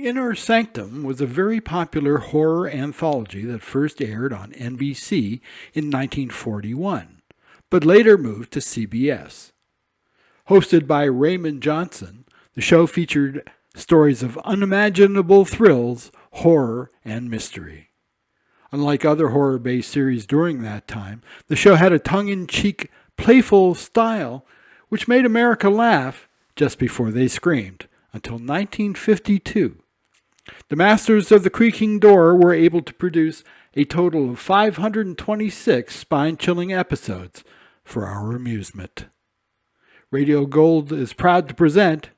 Inner Sanctum was a very popular horror anthology that first aired on NBC in 1941, but later moved to CBS. Hosted by Raymond Johnson, the show featured stories of unimaginable thrills, horror, and mystery. Unlike other horror-based series during that time, the show had a tongue-in-cheek, playful style which made America laugh just before they screamed, until 1952. The masters of the creaking door were able to produce a total of 526 spine-chilling episodes for our amusement. Radio Gold is proud to present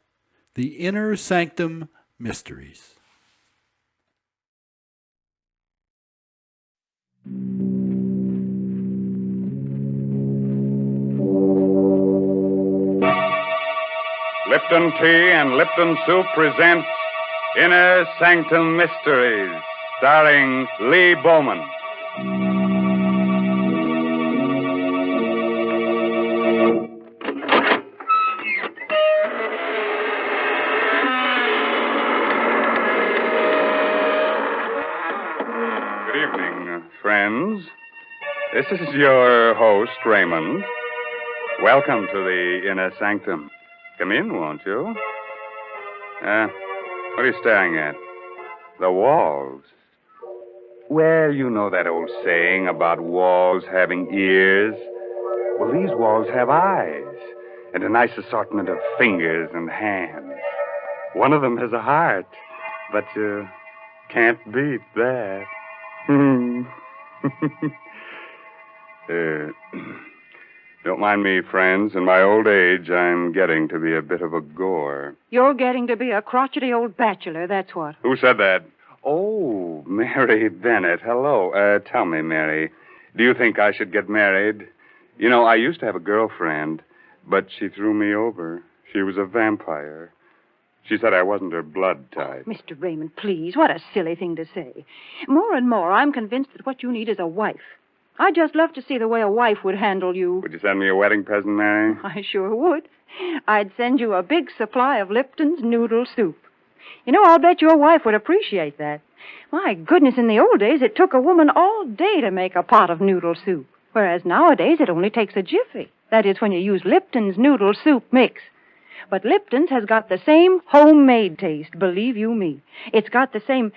the Inner Sanctum Mysteries. Lipton Tea and Lipton Soup present Inner Sanctum Mysteries, starring Lee Bowman. Good evening, friends. This is your host, Raymond. Welcome to the Inner Sanctum. Come in, won't you? What are you staring at? The walls. Well, you know that old saying about walls having ears. Well, these walls have eyes, and a nice assortment of fingers and hands. One of them has a heart, but you can't beat that. Don't mind me, friends. In my old age, I'm getting to be a bit of a gore. You're getting to be a crotchety old bachelor, that's what. Who said that? Oh, Mary Bennett. Hello. Tell me, Mary, do you think I should get married? You know, I used to have a girlfriend, but she threw me over. She was a vampire. She said I wasn't her blood type. Mr. Raymond, please, what a silly thing to say. More and more, I'm convinced that what you need is a wife. I'd just love to see the way a wife would handle you. Would you send me a wedding present, Mary? I sure would. I'd send you a big supply of Lipton's noodle soup. You know, I'll bet your wife would appreciate that. My goodness, in the old days, it took a woman all day to make a pot of noodle soup, whereas nowadays it only takes a jiffy. That is, when you use Lipton's noodle soup mix. But Lipton's has got the same homemade taste, believe you me. It's got the same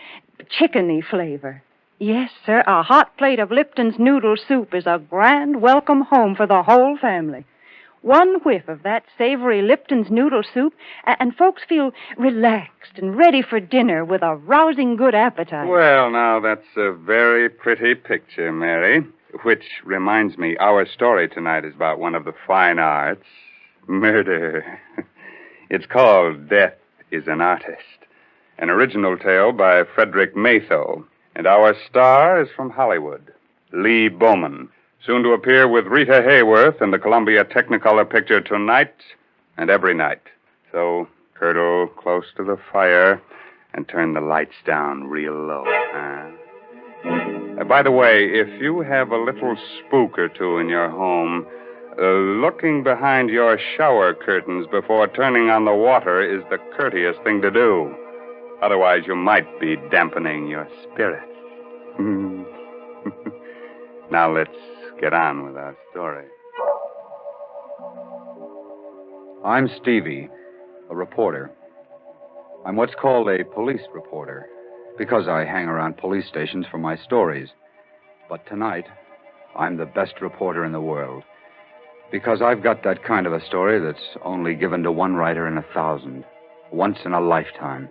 chickeny flavor. Yes, sir, a hot plate of Lipton's noodle soup is a grand welcome home for the whole family. One whiff of that savory Lipton's noodle soup, and folks feel relaxed and ready for dinner with a rousing good appetite. Well, now, that's a very pretty picture, Mary. Which reminds me, our story tonight is about one of the fine arts, murder. It's called Death is an Artist, an original tale by Frederick Matho. And our star is from Hollywood, Lee Bowman, soon to appear with Rita Hayworth in the Columbia Technicolor picture Tonight and Every Night. So, curdle close to the fire and turn the lights down real low. By the way, if you have a little spook or two in your home, looking behind your shower curtains before turning on the water is the courteous thing to do. Otherwise, you might be dampening your spirits. Now, let's get on with our story. I'm Stevie, a reporter. I'm what's called a police reporter, because I hang around police stations for my stories. But tonight, I'm the best reporter in the world, because I've got that kind of a story that's only given to one writer in 1,000, once in a lifetime.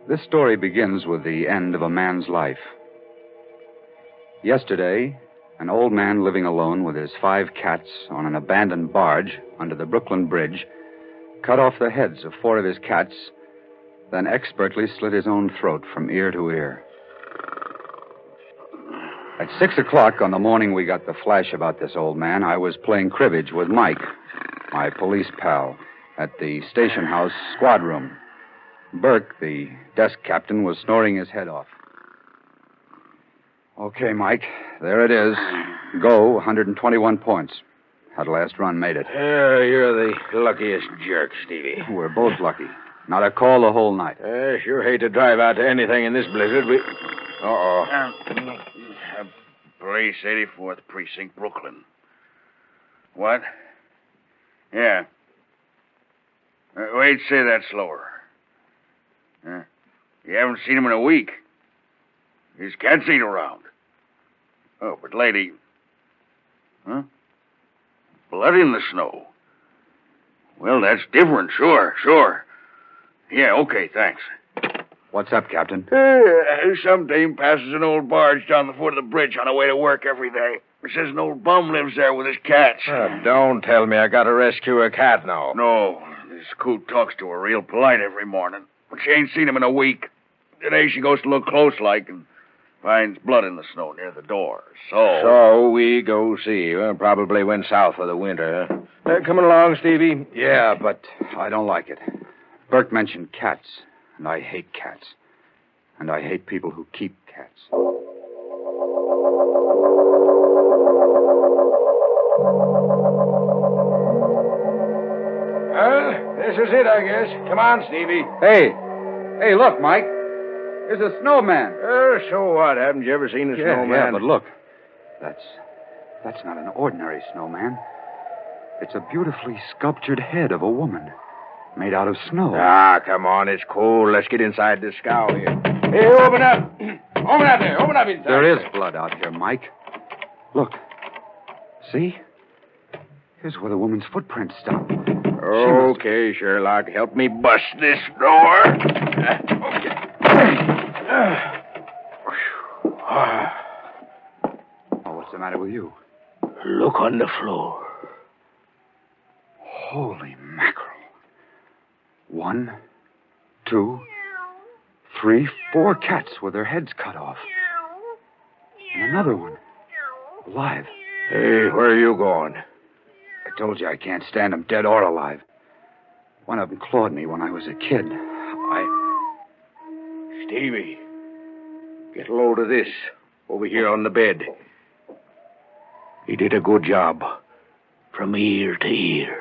This story begins with the end of a man's life. Yesterday, an old man living alone with his 5 cats on an abandoned barge under the Brooklyn Bridge cut off the heads of 4 of his cats, then expertly slit his own throat from ear to ear. At 6 o'clock on the morning we got the flash about this old man, I was playing cribbage with Mike, my police pal, at the station house squad room. Burke, the desk captain, was snoring his head off. Okay, Mike, there it is. Go, 121 points. That last run made it. You're the luckiest jerk, Stevie. We're both lucky. Not a call the whole night. Sure hate to drive out to anything in this blizzard. Police, 84th Precinct, Brooklyn. What? Yeah. Wait, say that slower. You haven't seen him in a week. His cats ain't around. Oh, but lady... Huh? Blood in the snow. Well, that's different, sure. Yeah, okay, thanks. What's up, Captain? Some dame passes an old barge down the foot of the bridge on her way to work every day. Says an old bum lives there with his cats. Don't tell me I gotta rescue a cat now. No, this coot talks to her real polite every morning. But she ain't seen him in a week. Today she goes to look close like and finds blood in the snow near the door. So we go see. Well, probably went south for the winter. Coming along, Stevie? Yeah, but I don't like it. Burke mentioned cats, and I hate cats. And I hate people who keep cats. Well, this is it, I guess. Come on, Stevie. Hey, look, Mike. There's a snowman. So what? Haven't you ever seen a snowman? Yeah, but look. That's not an ordinary snowman. It's a beautifully sculptured head of a woman made out of snow. Come on. It's cold. Let's get inside this scow here. Hey, open up. Open up there. Open up inside. There is blood out here, Mike. Look. See? Here's where the woman's footprints stop. Okay, Sherlock. Help me bust this door. Okay. What's the matter with you? Look on the floor. Holy mackerel. 1, 2, 3, 4 cats with their heads cut off. And another one. Alive. Hey, where are you going? I told you I can't stand them dead or alive. One of them clawed me when I was a kid. Stevie, get a load of this over here on the bed. He did a good job. From ear to ear.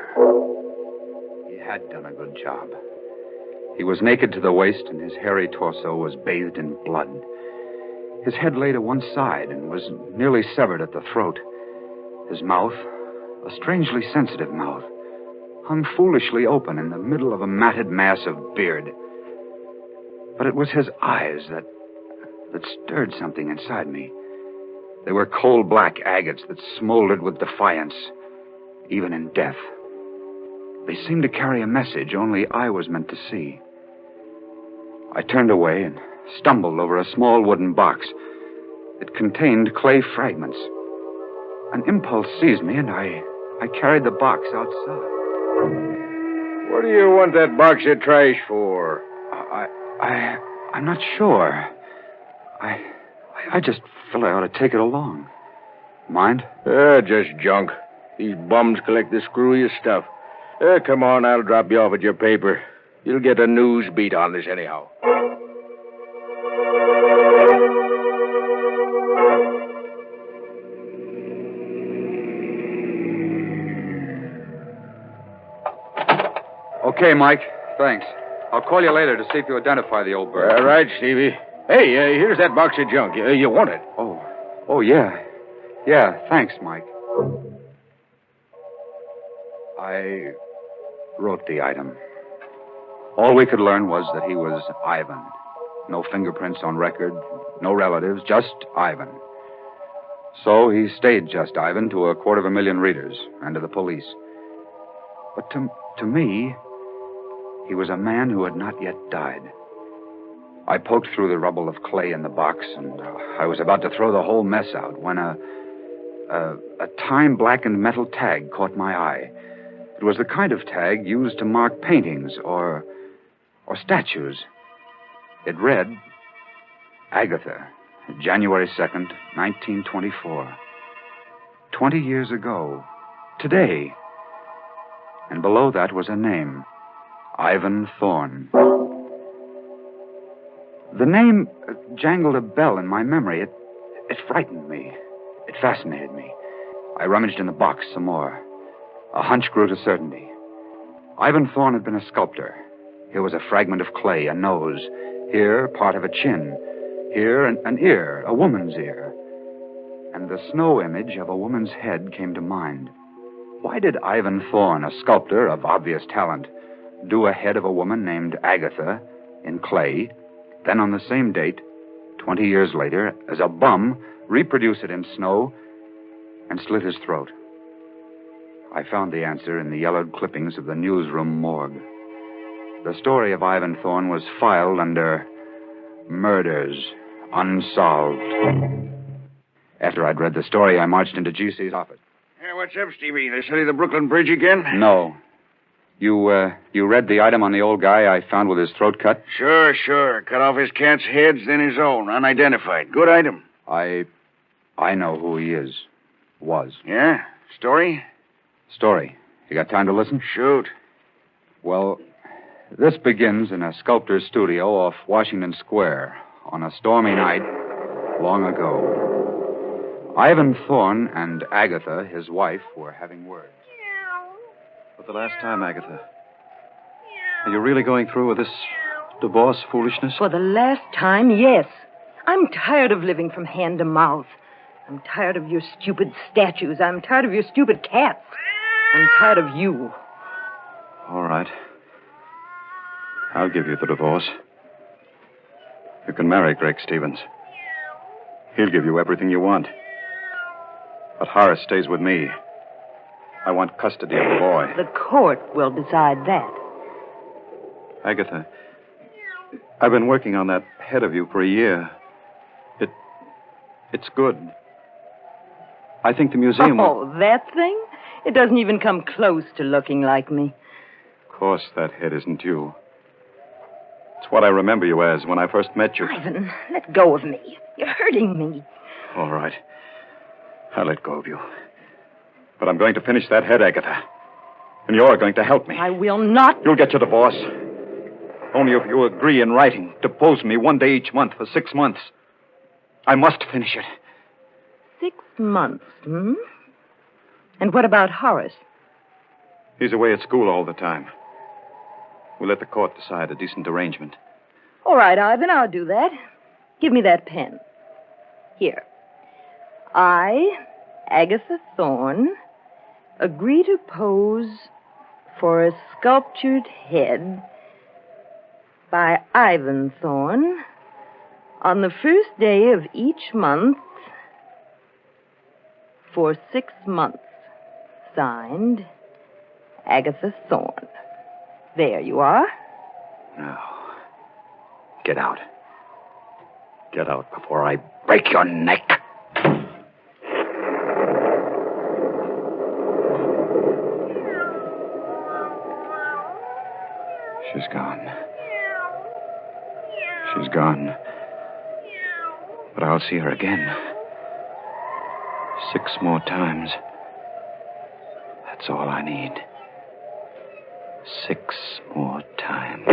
He had done a good job. He was naked to the waist, and his hairy torso was bathed in blood. His head lay to one side and was nearly severed at the throat. His mouth, a strangely sensitive mouth, hung foolishly open in the middle of a matted mass of beard. But it was his eyes that stirred something inside me. They were coal black agates that smoldered with defiance, even in death. They seemed to carry a message only I was meant to see. I turned away and stumbled over a small wooden box. It contained clay fragments. An impulse seized me, and I carried the box outside. What do you want that box of trash for? I'm not sure. I just felt I ought to take it along. Mind? Just junk. These bums collect the screwiest stuff. Come on, I'll drop you off at your paper. You'll get a news beat on this anyhow. Okay, Mike. Thanks. I'll call you later to see if you identify the old bird. All right, Stevie. Hey, here's that box of junk. You want it? Oh, yeah. Yeah, thanks, Mike. I wrote the item. All we could learn was that he was Ivan. No fingerprints on record, no relatives, just Ivan. So he stayed just Ivan to 250,000 readers and to the police. But to me, he was a man who had not yet died. I poked through the rubble of clay in the box, and I was about to throw the whole mess out when a time-blackened metal tag caught my eye. It was the kind of tag used to mark paintings or statues. It read, Agatha, January 2nd, 1924. 20 years ago, today. And below that was a name, Ivan Thorne. The name jangled a bell in my memory. It frightened me. It fascinated me. I rummaged in the box some more. A hunch grew to certainty. Ivan Thorne had been a sculptor. Here was a fragment of clay, a nose. Here, part of a chin. Here, an ear, a woman's ear. And the snow image of a woman's head came to mind. Why did Ivan Thorne, a sculptor of obvious talent, do a head of a woman named Agatha in clay, then on the same date, 20 years later, as a bum, reproduce it in snow, and slit his throat? I found the answer in the yellowed clippings of the newsroom morgue. The story of Ivan Thorne was filed under Murders Unsolved. After I'd read the story, I marched into GC's office. Hey, what's up, Stevie? They study the Brooklyn Bridge again? No. You read the item on the old guy I found with his throat cut? Sure. Cut off his cat's heads, then his own. Unidentified. Good item. I know who he is. Was. Yeah? Story? Story. You got time to listen? Shoot. Well, this begins in a sculptor's studio off Washington Square on a stormy night long ago. Ivan Thorne and Agatha, his wife, were having words. For the last time, Agatha. Are you really going through with this divorce foolishness? For the last time, yes. I'm tired of living from hand to mouth. I'm tired of your stupid statues. I'm tired of your stupid cats. I'm tired of you. All right. I'll give you the divorce. You can marry Greg Stevens. He'll give you everything you want. But Horace stays with me. I want custody of the boy. The court will decide that. Agatha, I've been working on that head of you for a year. It's good. I think the museum will... Oh, that thing? It doesn't even come close to looking like me. Of course, that head isn't you. It's what I remember you as when I first met you. Ivan, let go of me. You're hurting me. All right. I'll let go of you. But I'm going to finish that head, Agatha. And you're going to help me. I will not. You'll get your divorce. Only if you agree in writing to pose me one day each month for 6 months. I must finish it. 6 months, And what about Horace? He's away at school all the time. We'll let the court decide a decent arrangement. All right, Ivan, I'll do that. Give me that pen. Here. I, Agatha Thorne, agree to pose for a sculptured head by Ivan Thorne on the first day of each month for 6 months. Signed, Agatha Thorne. There you are. Now, get out. Get out before I break your neck. She's gone. She's gone. But I'll see her again. 6 more times. That's all I need. 6 more times.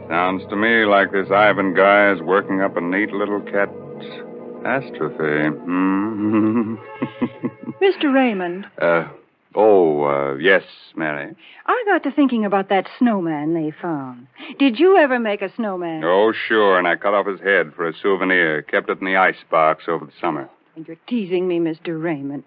Sounds to me like this Ivan guy is working up a neat little catastrophe. Mr. Raymond. Yes, Mary. I got to thinking about that snowman they found. Did you ever make a snowman? Oh, sure, and I cut off his head for a souvenir. Kept it in the icebox over the summer. And you're teasing me, Mr. Raymond.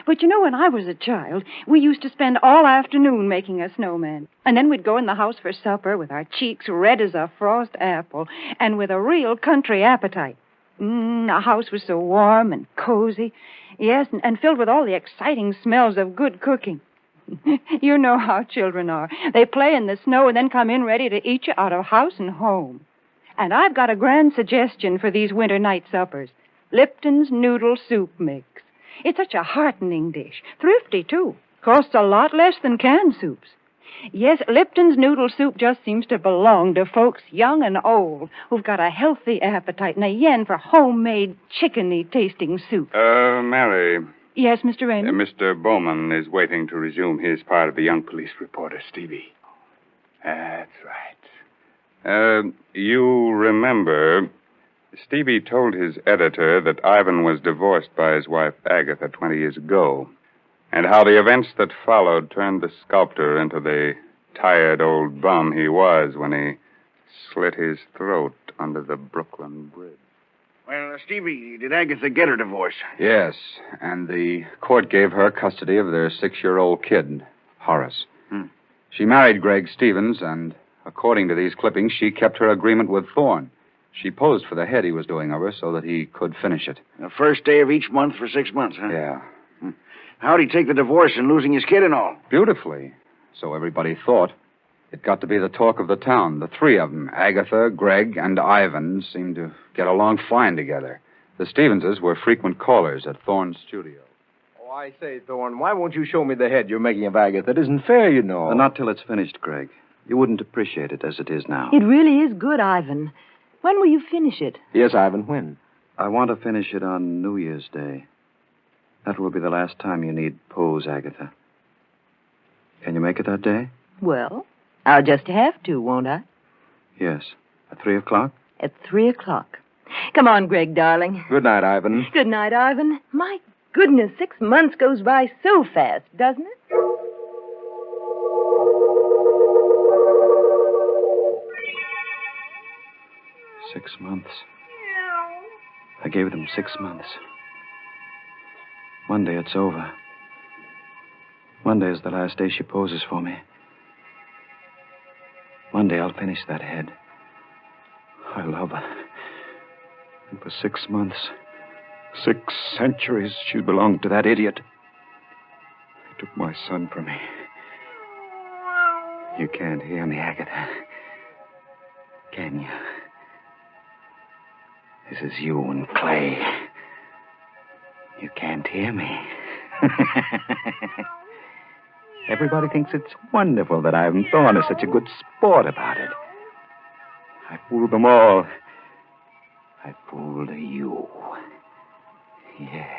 But you know, when I was a child, we used to spend all afternoon making a snowman. And then we'd go in the house for supper with our cheeks red as a frost apple and with a real country appetite. The house was so warm and cozy. Yes, and filled with all the exciting smells of good cooking. You know how children are. They play in the snow and then come in ready to eat you out of house and home. And I've got a grand suggestion for these winter night suppers. Lipton's Noodle Soup Mix. It's such a heartening dish. Thrifty, too. Costs a lot less than canned soups. Yes, Lipton's Noodle Soup just seems to belong to folks young and old who've got a healthy appetite and a yen for homemade chickeny-tasting soup. Mary. Yes, Mr. Raymond? Mr. Bowman is waiting to resume his part of the young police reporter, Stevie. That's right. You remember, Stevie told his editor that Ivan was divorced by his wife Agatha 20 years ago, and how the events that followed turned the sculptor into the tired old bum he was when he slit his throat under the Brooklyn Bridge. Well, Stevie, did Agatha get her divorce? Yes, and the court gave her custody of their 6-year-old kid, Horace. She married Greg Stevens, and according to these clippings, she kept her agreement with Thorne. She posed for the head he was doing of her so that he could finish it. The first day of each month for 6 months, huh? Yeah. How'd he take the divorce and losing his kid and all? Beautifully. So everybody thought. It got to be the talk of the town. The three of them, Agatha, Greg, and Ivan, seemed to get along fine together. The Stevenses were frequent callers at Thorne's studio. Oh, I say, Thorne, why won't you show me the head you're making of Agatha? It isn't fair, you know. Not till it's finished, Greg. You wouldn't appreciate it as it is now. It really is good, Ivan. When will you finish it? Yes, Ivan, when? I want to finish it on New Year's Day. That will be the last time you need pose, Agatha. Can you make it that day? Well, I'll just have to, won't I? Yes. At 3 o'clock? At 3 o'clock. Come on, Greg, darling. Good night, Ivan. Good night, Ivan. My goodness, 6 months goes by so fast, doesn't it? 6 months. I gave them 6 months. Monday it's over. Monday is the last day she poses for me. Monday I'll finish that head. I love her. And for 6 months, 6 centuries, she belonged to that idiot. He took my son from me. You can't hear me, Agatha. Can you? This is you and Clay. You can't hear me. Everybody thinks it's wonderful that Ivan Thorne is such a good sport about it. I fooled them all. I fooled you. Yes.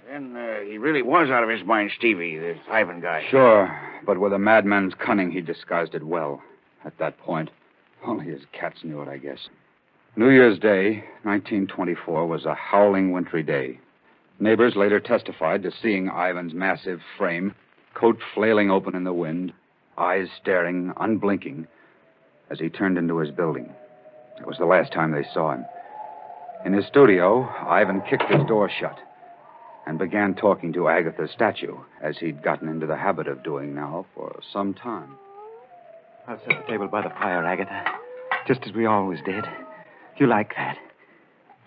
Then he really was out of his mind, Stevie, this Ivan guy. Sure, but with a madman's cunning, he disguised it well at that point. Only his cats knew it, I guess. New Year's Day, 1924, was a howling wintry day. Neighbors later testified to seeing Ivan's massive frame, coat flailing open in the wind, eyes staring, unblinking, as he turned into his building. It was the last time they saw him. In his studio, Ivan kicked his door shut and began talking to Agatha's statue, as he'd gotten into the habit of doing now for some time. I'll set the table by the fire, Agatha, just as we always did. You like that.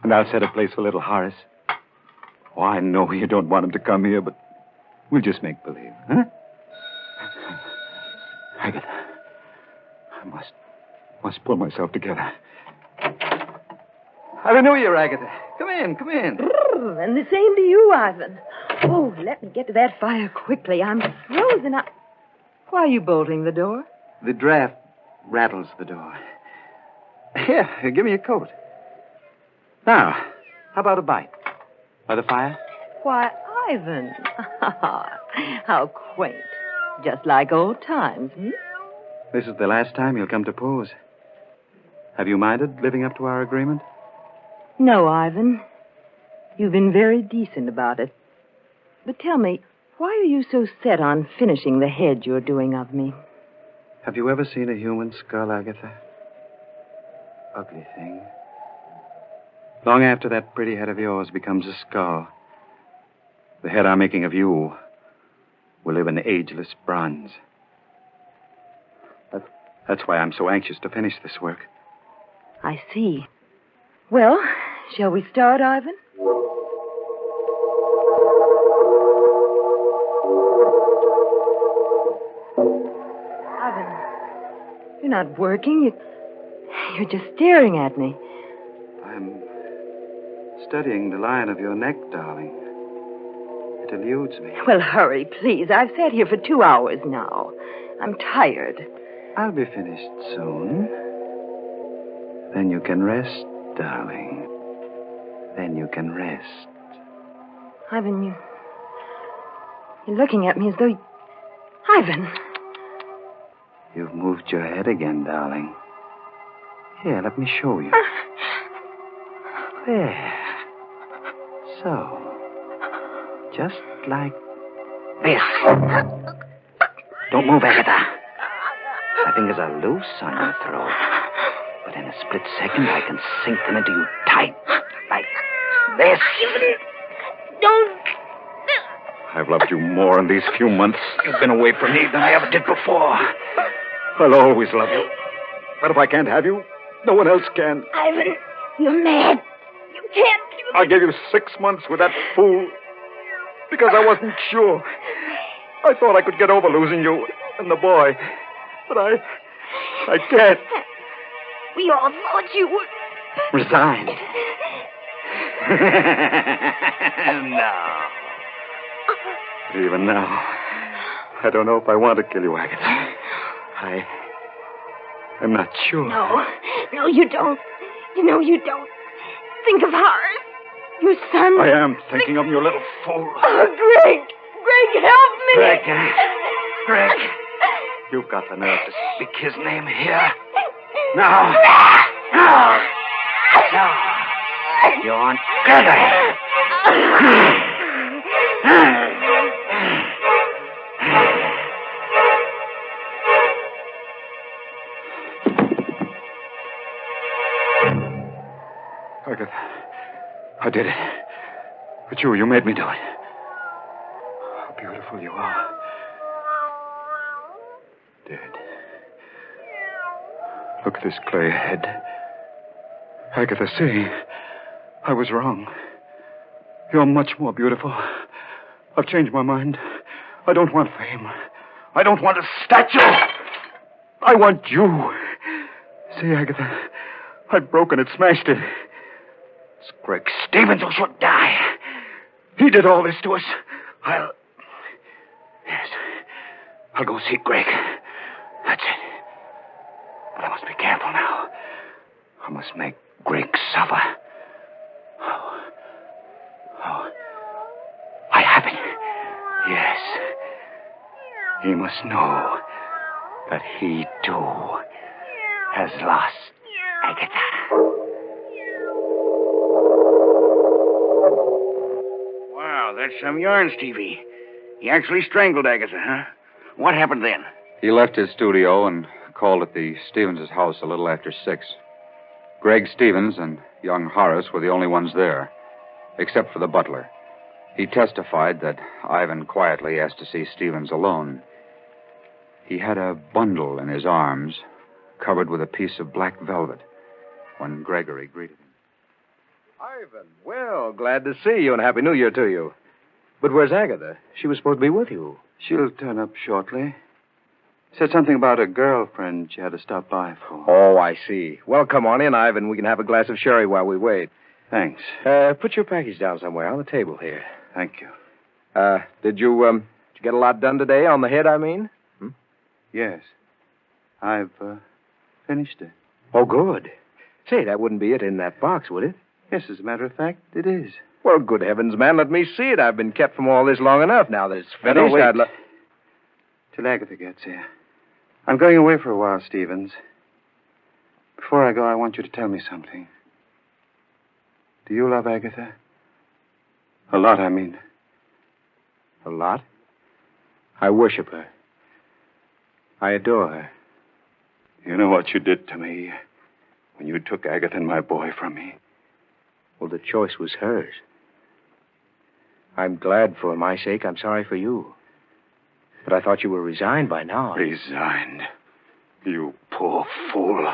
And I'll set a place for little Horace. Oh, I know you don't want him to come here, but we'll just make believe, huh? Agatha, I must pull myself together. Happy New Year, Agatha. Come in, come in. And the same to you, Ivan. Oh, let me get to that fire quickly. I'm frozen up. Why are you bolting the door? The draft rattles the door. Here, give me a coat. Now, how about a bite? By the fire? Why, Ivan. How quaint. Just like old times, hmm? This is the last time you'll come to pose. Have you minded living up to our agreement? No, Ivan. You've been very decent about it. But tell me, why are you so set on finishing the head you're doing of me? Have you ever seen a human skull, Agatha? Ugly thing. Long after that pretty head of yours becomes a skull, the head I'm making of you will live in ageless bronze. That's why I'm so anxious to finish this work. I see. Well, shall we start, Ivan? Ivan, you're not working. You're just staring at me. I'm studying the line of your neck, darling. It eludes me. Well, hurry, please. I've sat here for 2 hours now. I'm tired. I'll be finished soon. Then you can rest darling. Then you can rest. Ivan, you're looking at me as though Ivan! You've moved your head again, darling. Here, let me show you. There. So. Just like this. Don't move, Agatha. My fingers are loose on your throat. But in a split second, I can sink them into you tight. Like this. Don't! I've loved you more in these few months you've been away from me than I ever did before. I'll always love you. But if I can't have you, no one else can. Ivan, you're mad. You can't. I gave you 6 months with that fool because I wasn't sure. I thought I could get over losing you and the boy. But I can't. We all thought you were... Resigned. No. Even now, I don't know if I want to kill you, Agatha. I'm not sure. No, you don't. You know you don't. Think of ours. Your son. I am thinking of your little fool. Oh, Greg. Greg, help me. Greg. You've got the nerve to speak his name here. No. You want Gregory? Agatha, I did it. But you made me do it. How beautiful you are. Dead. Look at this clay head. Agatha, see, I was wrong. You're much more beautiful. I've changed my mind. I don't want fame. I don't want a statue. I want you. See, Agatha, I've broken it, smashed it. It's Greg Stevens who should die. He did all this to us. I'll go see Greg. That's it. But I must be careful now. I must make Greg suffer. Oh. I have it. Yes. He must know that he, too, has lost Agatha. Wow, that's some yarn, Stevie. He actually strangled Agatha, huh? What happened then? He left his studio and called at the Stevens' house a little after 6. Greg Stevens and young Horace were the only ones there, except for the butler. He testified that Ivan quietly asked to see Stevens alone. He had a bundle in his arms, covered with a piece of black velvet, when Gregory greeted him. Ivan, well, glad to see you and Happy New Year to you. But where's Agatha? She was supposed to be with you. She'll turn up shortly. Said something about a girlfriend she had to stop by for. Oh, I see. Well, come on in, Ivan. We can have a glass of sherry while we wait. Thanks. Put your package down somewhere on the table here. Thank you. Did you get a lot done today? On the head, I mean? Yes. I've finished it. Oh, good. Say, that wouldn't be it in that box, would it? Yes, as a matter of fact, it is. Well, good heavens, man, let me see it. I've been kept from all this long enough. Now that it's finished, No, wait. I'd Till Agatha gets here. I'm going away for a while, Stevens. Before I go, I want you to tell me something. Do you love Agatha? A lot, I mean. A lot? I worship her. I adore her. You know what you did to me when you took Agatha and my boy from me? Well, the choice was hers. I'm glad for my sake. I'm sorry for you. But I thought you were resigned by now. Resigned? You poor fool.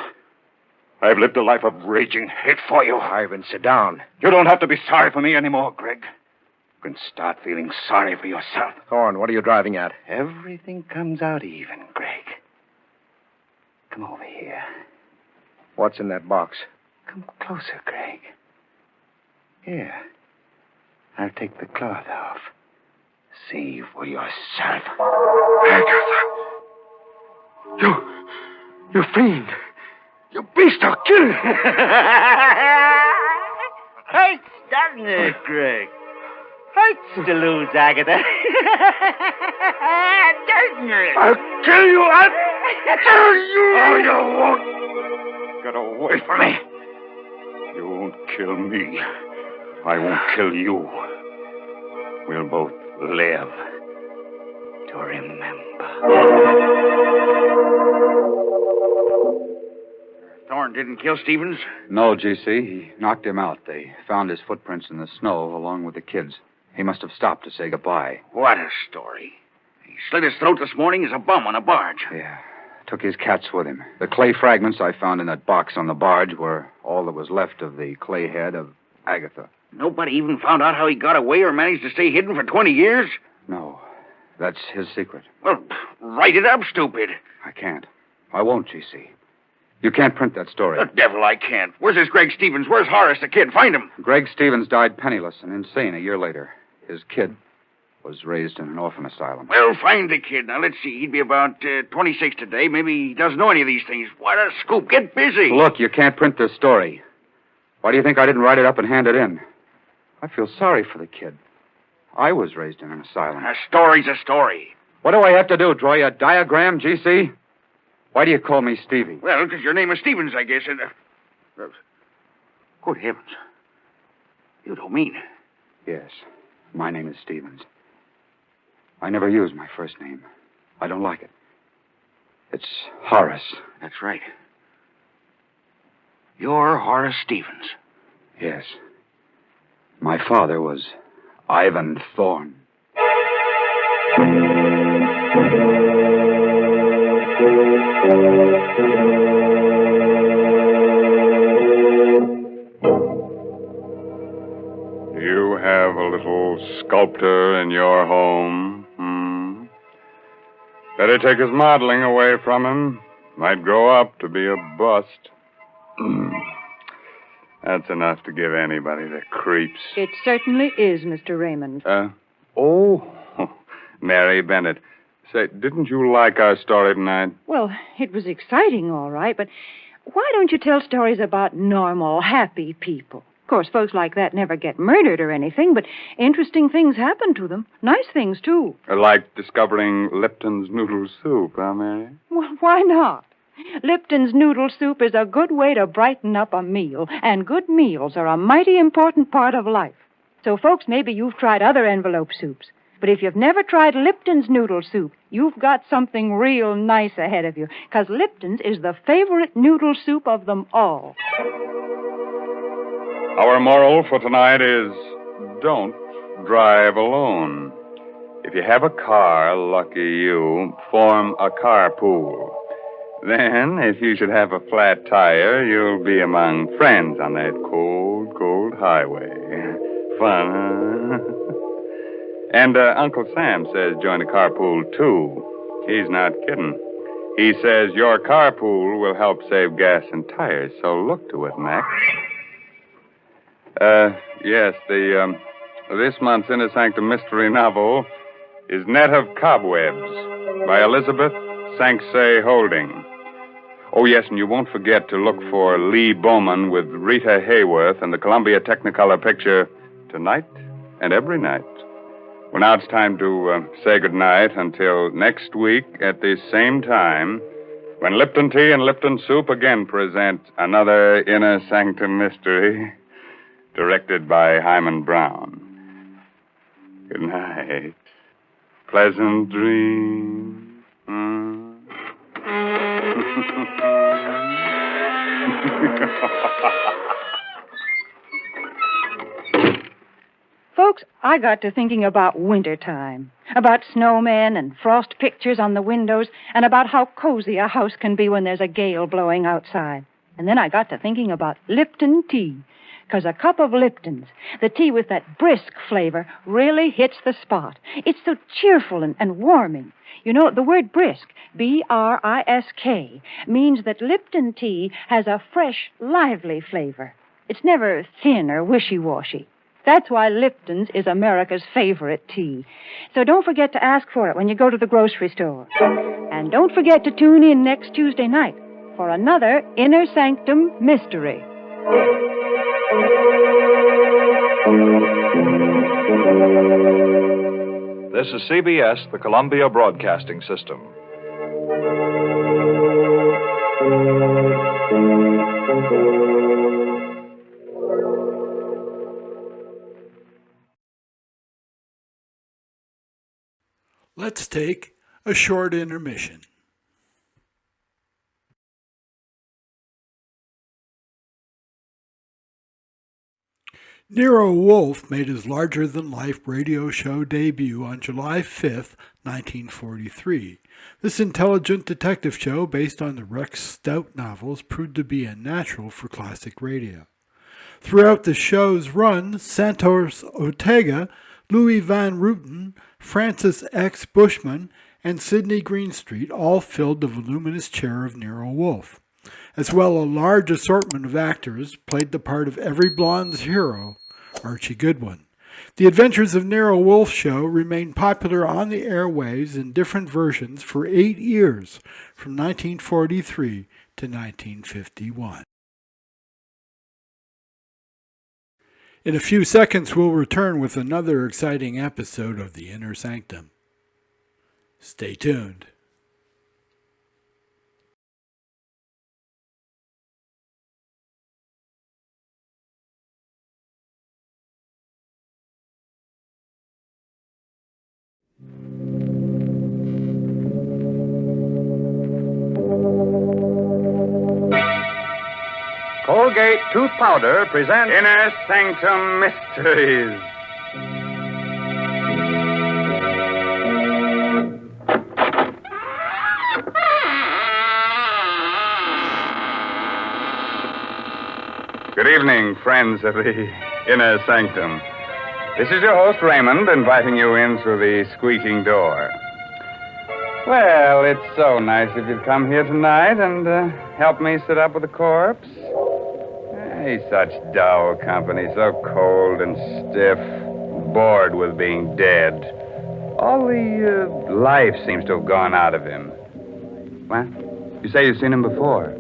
I've lived a life of raging hate for you. Ivan, sit down. You don't have to be sorry for me anymore, Greg. You can start feeling sorry for yourself. Thorne, what are you driving at? Everything comes out even, Greg. Come over here. What's in that box? Come closer, Greg. Here. I'll take the cloth off. See for yourself. Agatha! You fiend! You beast, I'll kill you. Hurts, doesn't it, Greg? Hurts to lose Agatha. Doesn't it? I'll kill you. I'll kill you. Oh, you won't. Get away from me. You won't kill me. I won't kill you. We'll both live to remember. Thorne didn't kill Stevens? No, G.C. He knocked him out. They found his footprints in the snow along with the kids. He must have stopped to say goodbye. What a story. He slit his throat this morning as a bum on a barge. Yeah. Took his cats with him. The clay fragments I found in that box on the barge were all that was left of the clay head of Agatha. Nobody even found out how he got away or managed to stay hidden for 20 years? No. That's his secret. Well, write it up, stupid. I can't. I won't, G.C. You can't print that story. The devil I can't. Where's this Greg Stevens? Where's Horace the kid? Find him. Greg Stevens died penniless and insane a year later. His kid was raised in an orphan asylum. Well, find the kid. Now, let's see. He'd be about 26 today. Maybe he doesn't know any of these things. What a scoop. Get busy. Look, you can't print this story. Why do you think I didn't write it up and hand it in? I feel sorry for the kid. I was raised in an asylum. A story's a story. What do I have to do? Draw you a diagram, G.C.? Why do you call me Stevie? Well, because your name is Stevens, I guess. And, good heavens. You don't mean it. Yes. My name is Stevens. I never use my first name. I don't like it. It's Horace. That's right. You're Horace Stevens. Yes. My father was Ivan Thorne. You have a little sculptor in your home. Better take his modeling away from him. Might grow up to be a bust. That's enough to give anybody the creeps. It certainly is, Mr. Raymond. Mary Bennett. Say, didn't you like our story tonight? Well, it was exciting, all right, but why don't you tell stories about normal, happy people? Of course, folks like that never get murdered or anything, but interesting things happen to them. Nice things, too. Like discovering Lipton's noodle soup, huh, Mary? Well, why not? Lipton's noodle soup is a good way to brighten up a meal, and good meals are a mighty important part of life. So, folks, maybe you've tried other envelope soups, but if you've never tried Lipton's noodle soup, you've got something real nice ahead of you, because Lipton's is the favorite noodle soup of them all. Our moral for tonight is don't drive alone. If you have a car, lucky you, form a carpool. Then, if you should have a flat tire, you'll be among friends on that cold, cold highway. Fun, huh? And Uncle Sam says join the carpool, too. He's not kidding. He says your carpool will help save gas and tires, so look to it, Max. Yes, this month's Inner Sanctum Mystery novel is Net of Cobwebs by Elizabeth Sanksay Holding. Oh, yes, and you won't forget to look for Lee Bowman with Rita Hayworth and the Columbia Technicolor picture Tonight and Every Night. Well, now it's time to say goodnight until next week at the same time when Lipton Tea and Lipton Soup again present another Inner Sanctum Mystery directed by Hyman Brown. Good night. Pleasant dreams. Folks, I got to thinking about wintertime, about snowmen and frost pictures on the windows, and about how cozy a house can be when there's a gale blowing outside. And then I got to thinking about Lipton tea, because a cup of Lipton's, the tea with that brisk flavor, really hits the spot. It's so cheerful and warming. You know, the word brisk, B-R-I-S-K, means that Lipton tea has a fresh, lively flavor. It's never thin or wishy-washy. That's why Lipton's is America's favorite tea. So don't forget to ask for it when you go to the grocery store. And don't forget to tune in next Tuesday night for another Inner Sanctum Mystery. This is CBS, the Columbia Broadcasting System. Let's take a short intermission. Nero Wolfe made his larger-than-life radio show debut on July 5, 1943. This intelligent detective show, based on the Rex Stout novels, proved to be a natural for classic radio. Throughout the show's run, Santos Ortega, Louis Van Rooten, Francis X. Bushman, and Sidney Greenstreet all filled the voluminous chair of Nero Wolfe. As well, a large assortment of actors played the part of every blonde's hero, Archie Goodwin. The Adventures of Nero Wolfe show remained popular on the airwaves in different versions for 8 years, from 1943 to 1951. In a few seconds, we'll return with another exciting episode of The Inner Sanctum. Stay tuned. Colgate Tooth Powder presents Inner Sanctum Mysteries. Good evening, friends of the Inner Sanctum. This is your host, Raymond, inviting you in through the squeaking door. Well, it's so nice if you'd come here tonight and help me sit up with the corpse. Hey, such dull company, so cold and stiff, bored with being dead. All the life seems to have gone out of him. What? You say you've seen him before?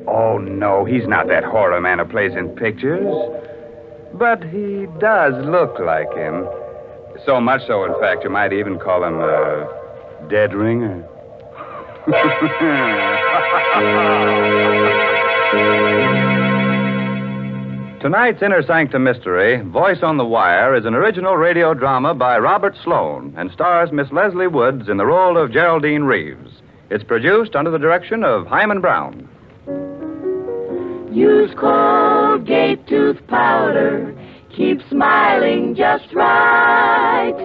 Oh, no, he's not that horror man who plays in pictures. But he does look like him. So much so, in fact, you might even call him a dead ringer. Tonight's Inner Sanctum Mystery, Voice on the Wire, is an original radio drama by Robert Sloan and stars Miss Leslie Woods in the role of Geraldine Reeves. It's produced under the direction of Hyman Brown. Use Colgate tooth powder. Keep smiling just right.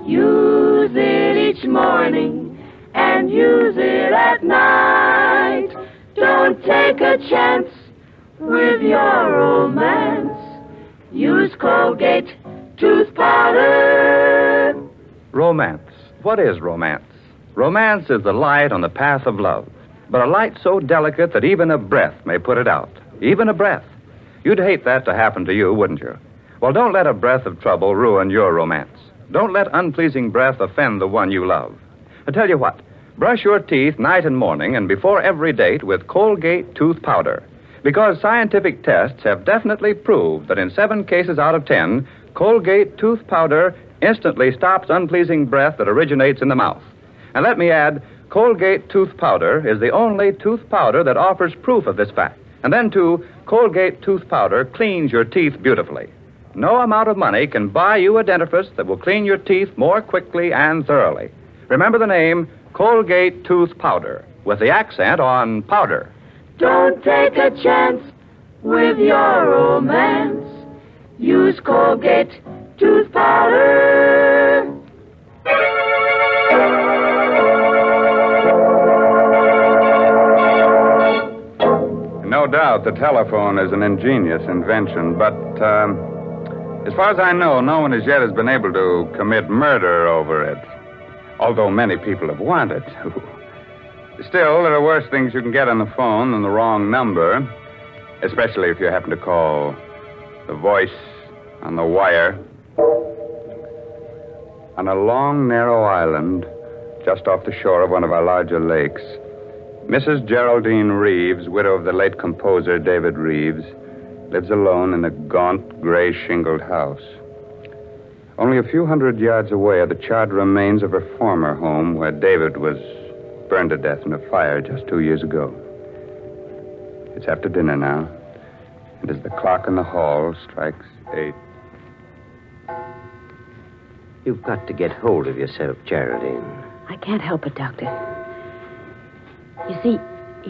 Use it each morning and use it at night. Don't take a chance with your romance. Use Colgate tooth powder. Romance. What is romance? Romance is the light on the path of love, but a light so delicate that even a breath may put it out. Even a breath. You'd hate that to happen to you, wouldn't you? Well, don't let a breath of trouble ruin your romance. Don't let unpleasing breath offend the one you love. I tell you what, brush your teeth night and morning and before every date with Colgate tooth powder. Because scientific tests have definitely proved that in 7 cases out of 10, Colgate tooth powder instantly stops unpleasing breath that originates in the mouth. And let me add, Colgate tooth powder is the only tooth powder that offers proof of this fact. And then, too, Colgate tooth powder cleans your teeth beautifully. No amount of money can buy you a dentifrice that will clean your teeth more quickly and thoroughly. Remember the name Colgate tooth powder, with the accent on powder. Don't take a chance with your romance. Use Colgate tooth powder. No doubt the telephone is an ingenious invention, but as far as I know, no one as yet has been able to commit murder over it, although many people have wanted to. Still, there are worse things you can get on the phone than the wrong number, especially if you happen to call the voice on the wire. On a long, narrow island just off the shore of one of our larger lakes, Mrs. Geraldine Reeves, widow of the late composer David Reeves, lives alone in a gaunt, gray shingled house. Only a few hundred yards away are the charred remains of her former home where David was burned to death in a fire just 2 years ago. It's after dinner now, and as the clock in the hall strikes 8. You've got to get hold of yourself, Geraldine. I can't help it, Doctor. You see,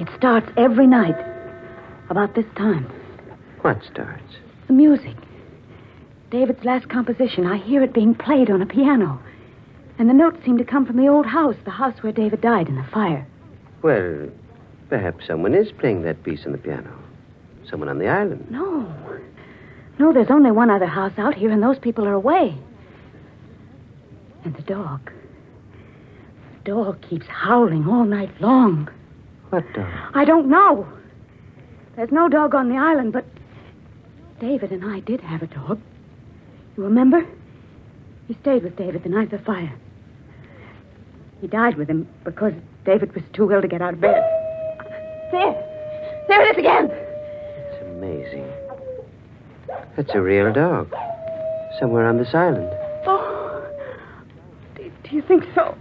it starts every night about this time. What starts? The music. David's last composition. I hear it being played on a piano. And the notes seem to come from the old house, the house where David died in the fire. Well, perhaps someone is playing that piece on the piano. Someone on the island. No. No, there's only one other house out here, and those people are away. And the dog. The dog keeps howling all night long. What dog? I don't know. There's no dog on the island, but David and I did have a dog. You remember? He stayed with David the night of the fire. He died with him because David was too ill to get out of bed. There it is again. It's amazing. That's a real dog. Somewhere on this island. Oh, do you think so?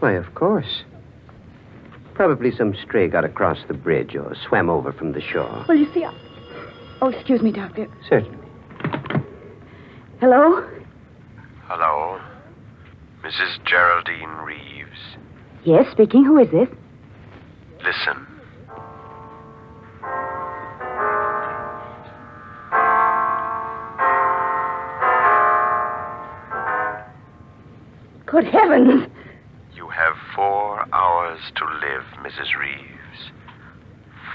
Why, of course. Probably some stray got across the bridge or swam over from the shore. Well, you see, Oh, excuse me, Doctor. Certainly. Hello? Hello? Mrs. Geraldine Reeves. Yes, speaking. Who is this? Listen. Good heavens! You have 4 hours to live, Mrs. Reeves.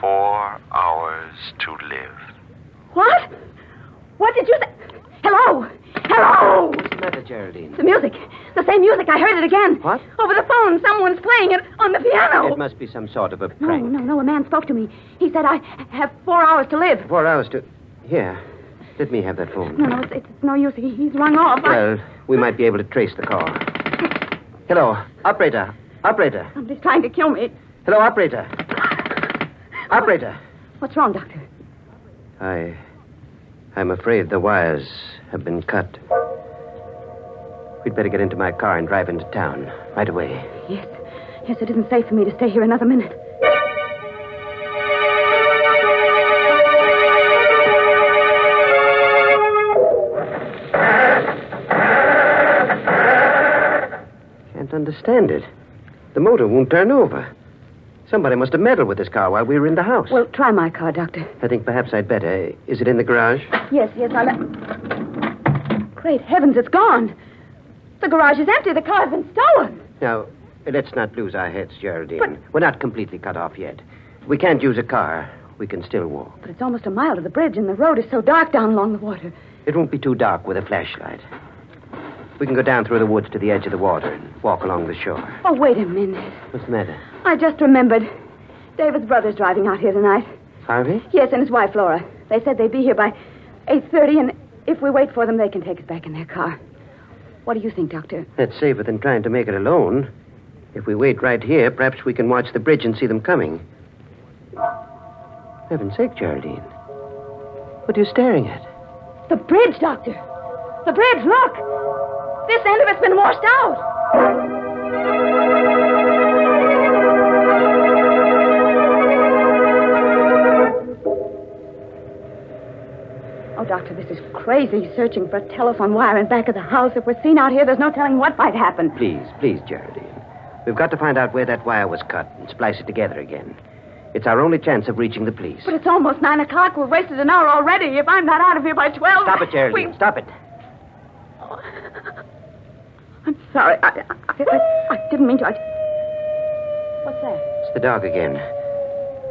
4 hours to live. What? What did you say? Hello? Hello? What's the matter, Geraldine? The music. The same music. I heard it again. What? Over the phone. Someone's playing it on the piano. It must be some sort of a prank. No. A man spoke to me. He said I have 4 hours to live. 4 hours to... Here. Let me have that phone. No, it's no use. He's rung off. Well, we might be able to trace the call. Hello. Operator. Operator. Somebody's trying to kill me. Hello, operator. Operator. What's wrong, Doctor? I'm afraid the wires have been cut. We'd better get into my car and drive into town right away. Yes, it isn't safe for me to stay here another minute. Can't understand it. The motor won't turn over. Somebody must have meddled with this car while we were in the house. Well, try my car, Doctor. I think perhaps I'd better. Is it in the garage? Yes, Great heavens, it's gone. The garage is empty. The car's been stolen. Now, let's not lose our heads, Geraldine. But we're not completely cut off yet. We can't use a car. We can still walk. But it's almost a mile to the bridge, and the road is so dark down along the water. It won't be too dark with a flashlight. We can go down through the woods to the edge of the water and walk along the shore. Oh, wait a minute. What's the matter? I just remembered. David's brother's driving out here tonight. Harvey? Yes, and his wife, Laura. They said they'd be here by 8:30, and if we wait for them, they can take us back in their car. What do you think, Doctor? That's safer than trying to make it alone. If we wait right here, perhaps we can watch the bridge and see them coming. Heaven's sake, Geraldine. What are you staring at? The bridge, Doctor. The bridge, look. This end of it's been washed out. Oh, Doctor, this is crazy, searching for a telephone wire in back of the house. If we're seen out here, there's no telling what might happen. Please, Geraldine. We've got to find out where that wire was cut and splice it together again. It's our only chance of reaching the police. But it's almost 9 o'clock. We've wasted an hour already. If I'm not out of here by 12... Stop it, Geraldine. Stop it. Oh, I'm sorry. I didn't mean to. What's that? It's the dog again.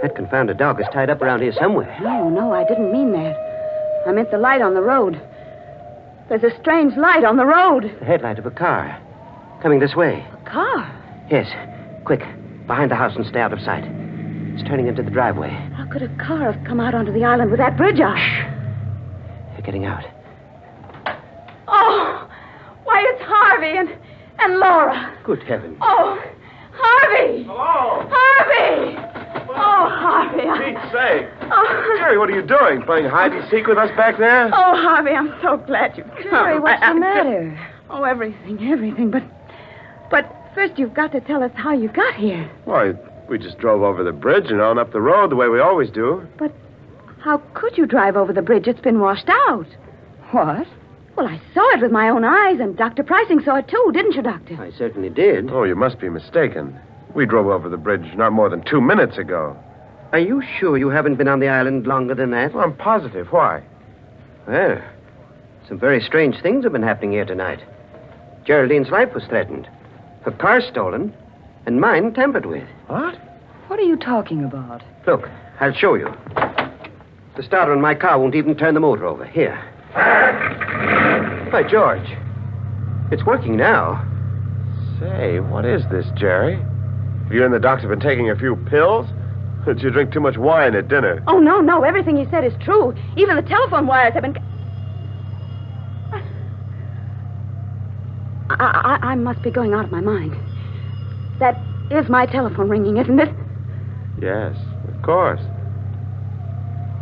That confounded dog is tied up around here somewhere. No, I didn't mean that. I meant the light on the road. There's a strange light on the road. The headlight of a car. Coming this way. A car? Yes. Quick. Behind the house and stay out of sight. It's turning into the driveway. How could a car have come out onto the island with that bridge out? Shh. They're getting out. Oh, why, it's Harvey and Laura. Good heavens. Oh, Harvey. Harvey! Hello? Harvey! Oh, Harvey. Pete's sake. Oh. Jerry, what are you doing? Playing hide and seek with us back there? Oh, Harvey, I'm so glad you've come. Jerry, what's the matter? Oh, everything. But first you've got to tell us how you got here. Why, we just drove over the bridge and on up the road the way we always do. But how could you drive over the bridge? It's been washed out. What? Well, I saw it with my own eyes, and Dr. Pricing saw it too, didn't you, Doctor? I certainly did. Oh, you must be mistaken. We drove over the bridge not more than 2 minutes ago. Are you sure you haven't been on the island longer than that? Well, I'm positive. Why? Well, some very strange things have been happening here tonight. Geraldine's life was threatened, her car stolen, and mine tampered with. What? What are you talking about? Look, I'll show you. The starter on my car won't even turn the motor over. Here. By George. It's working now. Say, what is this, Jerry? Have you and the doctor been taking a few pills? Did you drink too much wine at dinner? Oh, no. Everything he said is true. Even the telephone wires have been... I must be going out of my mind. That is my telephone ringing, isn't it? Yes, of course.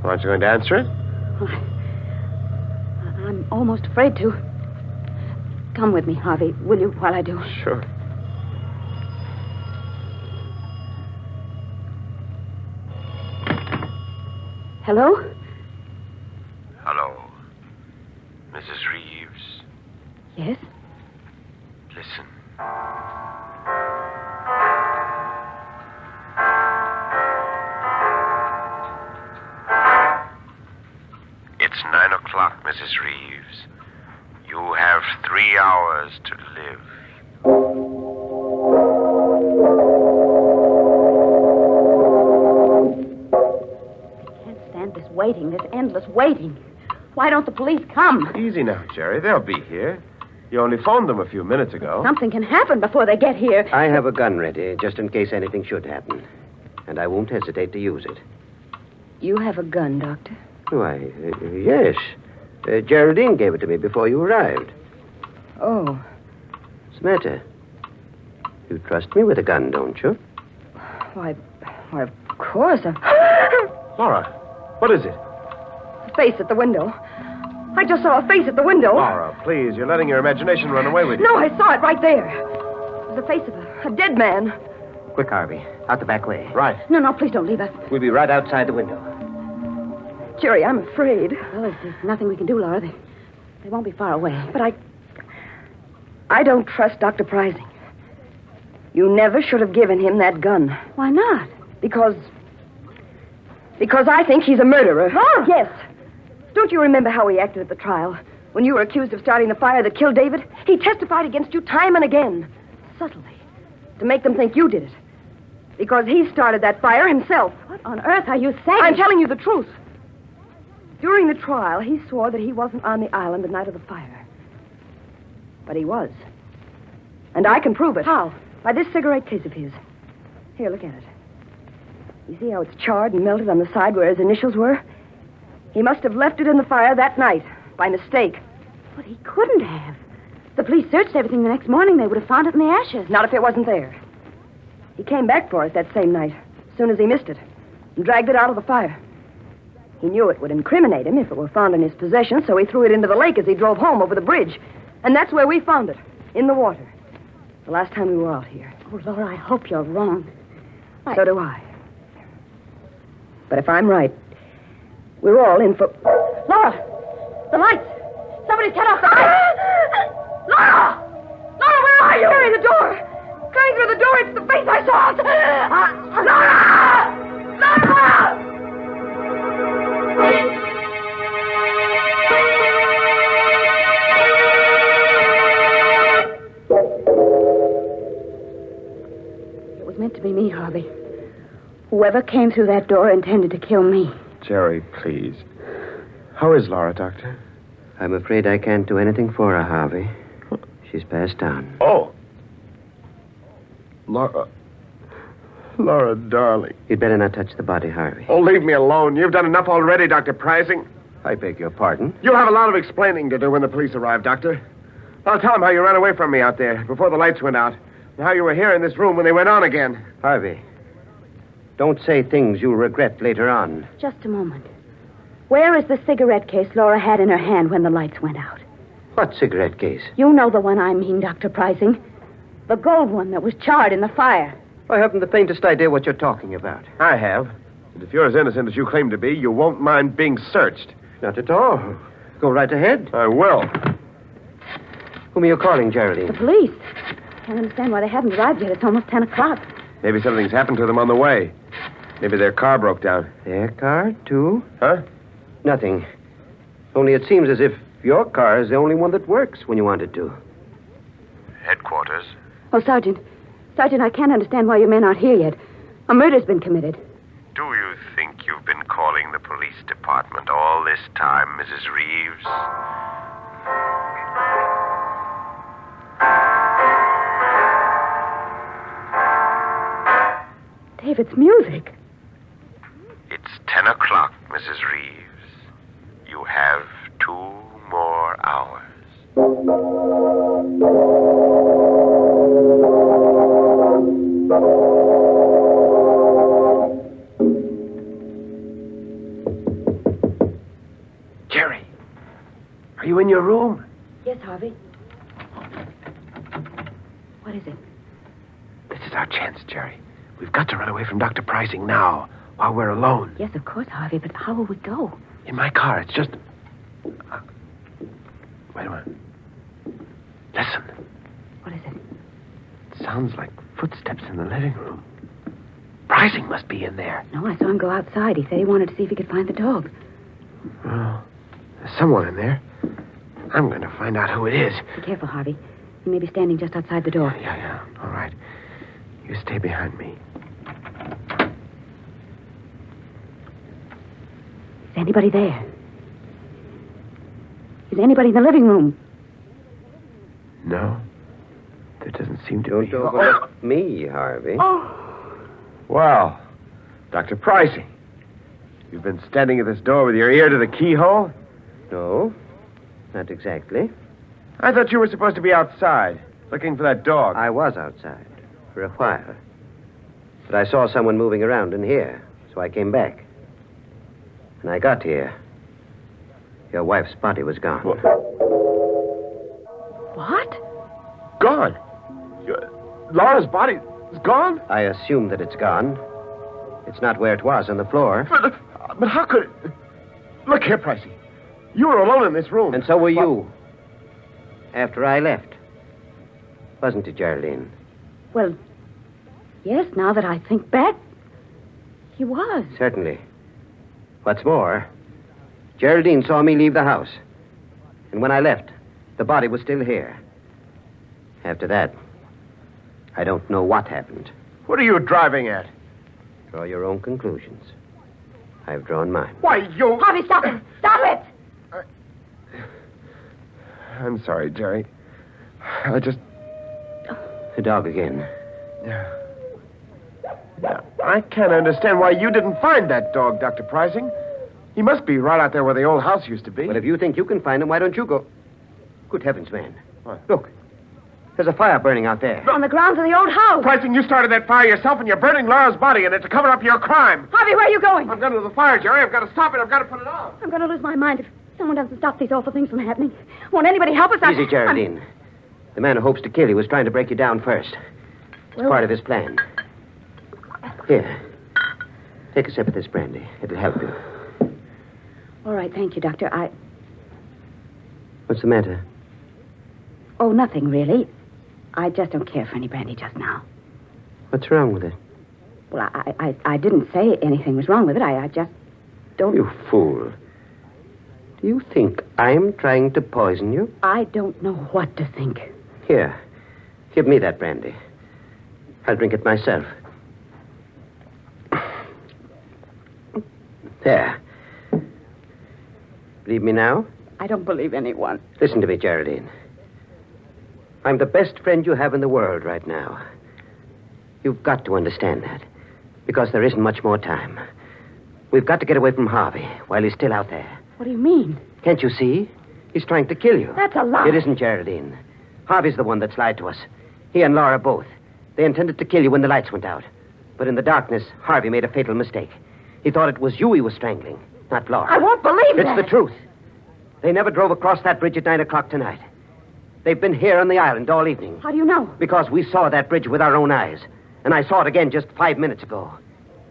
Well, aren't you going to answer it? Well, I'm almost afraid to. Come with me, Harvey, will you, while I do? Sure. Hello? Hello. Mrs. Reeves. Yes? Listen. It's 9 o'clock, Mrs. Reeves. You have 3 hours to live. This waiting, this endless waiting. Why don't the police come? Easy now, Jerry. They'll be here. You only phoned them a few minutes ago. Something can happen before they get here. I have a gun ready, just in case anything should happen. And I won't hesitate to use it. You have a gun, Doctor? Why, yes. Geraldine gave it to me before you arrived. Oh. What's the matter? You trust me with a gun, don't you? Why, of course. Laura, what is it? A face at the window. I just saw a face at the window. Laura, please, you're letting your imagination run away with you. No, I saw it right there. It was the face of a dead man. Quick, Harvey. Out the back way. Right. No, please don't leave us. We'll be right outside the window. Jerry, I'm afraid. Well, there's nothing we can do, Laura. They won't be far away. But I don't trust Dr. Pricing. You never should have given him that gun. Why not? Because I think he's a murderer. Laura! Yes. Don't you remember how he acted at the trial? When you were accused of starting the fire that killed David? He testified against you time and again. Subtly. To make them think you did it. Because he started that fire himself. What on earth are you saying? I'm telling you the truth. During the trial, he swore that he wasn't on the island the night of the fire. But he was. And I can prove it. How? By this cigarette case of his. Here, look at it. You see how it's charred and melted on the side where his initials were? He must have left it in the fire that night, by mistake. But he couldn't have. The police searched everything the next morning. They would have found it in the ashes. Not if it wasn't there. He came back for it that same night, as soon as he missed it, and dragged it out of the fire. He knew it would incriminate him if it were found in his possession, so he threw it into the lake as he drove home over the bridge. And that's where we found it, in the water. The last time we were out here. Oh, Laura, I hope you're wrong. So do I. But if I'm right, we're all in for... Laura! The lights! Somebody's cut off the lights! Laura! Laura, where are you? Carry the door! Coming through the door, it's the face I saw! Laura! Laura! It was meant to be me, Harvey. Whoever came through that door intended to kill me. Jerry, please. How is Laura, Doctor? I'm afraid I can't do anything for her, Harvey. She's passed on. Oh. Laura, darling. You'd better not touch the body, Harvey. Oh, leave me alone. You've done enough already, Dr. Pricing. I beg your pardon? You'll have a lot of explaining to do when the police arrive, Doctor. I'll tell them how you ran away from me out there before the lights went out. How you were here in this room when they went on again. Harvey, don't say things you'll regret later on. Just a moment. Where is the cigarette case Laura had in her hand when the lights went out? What cigarette case? You know the one I mean, Dr. Pricing. The gold one that was charred in the fire. I haven't the faintest idea what you're talking about. I have. And if you're as innocent as you claim to be, you won't mind being searched. Not at all. Go right ahead. I will. Whom are you calling, Geraldine? The police. Can't understand why they haven't arrived yet. It's almost 10 o'clock. Maybe something's happened to them on the way. Maybe their car broke down. Their car, too? Huh? Nothing. Only it seems as if your car is the only one that works when you want it to. Headquarters. Oh, Sergeant. Sergeant, I can't understand why your men aren't here yet. A murder's been committed. Do you think you've been calling the police department all this time, Mrs. Reeves? David's music. It's 10 o'clock, Mrs. Reeves. You have 2 more hours. Jerry, are you in your room? Yes, Harvey. What is it? This is our chance, Jerry. We've got to run away from Dr. Pricing now, while we're alone. Yes, of course, Harvey, but how will we go? In my car. It's just... Wait a minute. Listen. What is it? It sounds like footsteps in the living room. Pricing must be in there. No, I saw him go outside. He said he wanted to see if he could find the dog. Well, there's someone in there. I'm going to find out who it is. Be careful, Harvey. He may be standing just outside the door. Yeah. All right. You stay behind me. Is anybody there? Is anybody in the living room? No. There doesn't seem to Don't be. overlook me, Harvey. Well, Dr. Pricing, you've been standing at this door with your ear to the keyhole? No, not exactly. I thought you were supposed to be outside, looking for that dog. I was outside for a while. But I saw someone moving around in here, so I came back. When I got here, your wife's body was gone. What? Gone? Laura's body is gone? I assume that it's gone. It's not where it was on the floor. But how could it... Look here, Pricey. You were alone in this room. And so were you. After I left. Wasn't it, Geraldine? Well, yes, now that I think back, he was. Certainly. What's more, Geraldine saw me leave the house. And when I left, the body was still here. After that, I don't know what happened. What are you driving at? Draw your own conclusions. I've drawn mine. Why, you... Harvey, stop it! Stop it! I'm sorry, Jerry. I just... The dog again. Yeah. I can't understand why you didn't find that dog, Dr. Pricing. He must be right out there where the old house used to be. But if you think you can find him, why don't you go? Good heavens, man. What? Look. There's a fire burning out there. On the grounds of the old house. Pricing, you started that fire yourself, and you're burning Laura's body in it to cover up your crime. Harvey, where are you going? I'm going to the fire, Jerry. I've got to stop it. I've got to put it out. I'm going to lose my mind if someone doesn't stop these awful things from happening. Won't anybody help us? Easy, Geraldine. The man who hopes to kill you was trying to break you down first. It's Well- part of his plan. Here. Take a sip of this brandy. It'll help you. All right, thank you, Doctor. What's the matter? Oh, nothing, really. I just don't care for any brandy just now. What's wrong with it? Well, I didn't say anything was wrong with it. I just don't... You fool. Do you think I'm trying to poison you? I don't know what to think. Here. Give me that brandy. I'll drink it myself. There. Believe me now? I don't believe anyone. Listen to me, Geraldine. I'm the best friend you have in the world right now. You've got to understand that. Because there isn't much more time. We've got to get away from Harvey while he's still out there. What do you mean? Can't you see? He's trying to kill you. That's a lie. It isn't, Geraldine. Harvey's the one that's lied to us. He and Laura both. They intended to kill you when the lights went out. But in the darkness, Harvey made a fatal mistake. He thought it was you he was strangling, not Laura. I won't believe that. It's the truth. They never drove across that bridge at 9 o'clock tonight. They've been here on the island all evening. How do you know? Because we saw that bridge with our own eyes. And I saw it again just 5 minutes ago.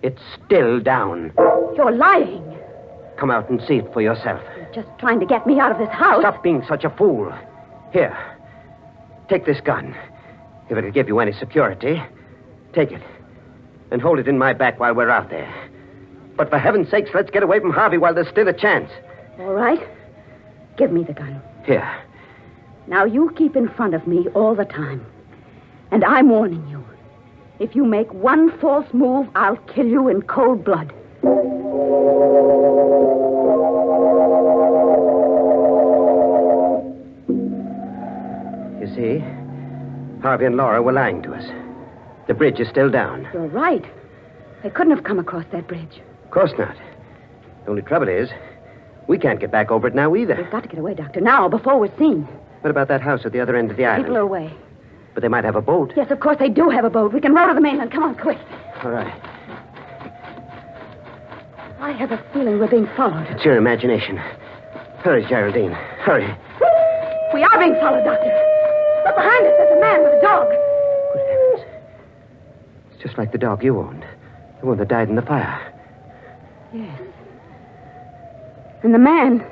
It's still down. You're lying. Come out and see it for yourself. You're just trying to get me out of this house. Stop being such a fool. Here, take this gun. If it'll give you any security, take it. And hold it in my back while we're out there. But for heaven's sakes, let's get away from Harvey while there's still a chance. All right. Give me the gun. Here. Now you keep in front of me all the time. And I'm warning you. If you make one false move, I'll kill you in cold blood. You see, Harvey and Laura were lying to us. The bridge is still down. You're right. They couldn't have come across that bridge. Of course not. The only trouble is, we can't get back over it now either. We've got to get away, Doctor, now, before we're seen. What about that house at the other end of the island? People are away. But they might have a boat. Yes, of course they do have a boat. We can row to the mainland. Come on, quick. All right. I have a feeling we're being followed. It's your imagination. Hurry, Geraldine. Hurry. We are being followed, Doctor. Look behind us. There's a man with a dog. Good heavens. It's just like the dog you owned. The one that died in the fire. Yes. And the man...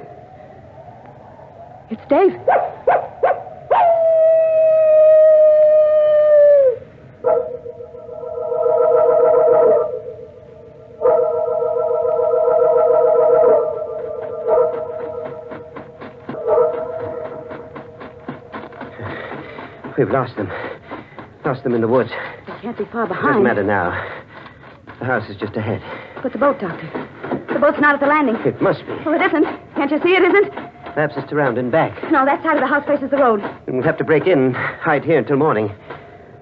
It's Dave. We've lost them. Lost them in the woods. They can't be far behind. Doesn't matter now. The house is just ahead. But the boat, Doctor. The boat's not at the landing. It must be. Well, it isn't. Can't you see it isn't? Perhaps it's around and back. No, that side of the house faces the road. We'll have to break in and hide here until morning.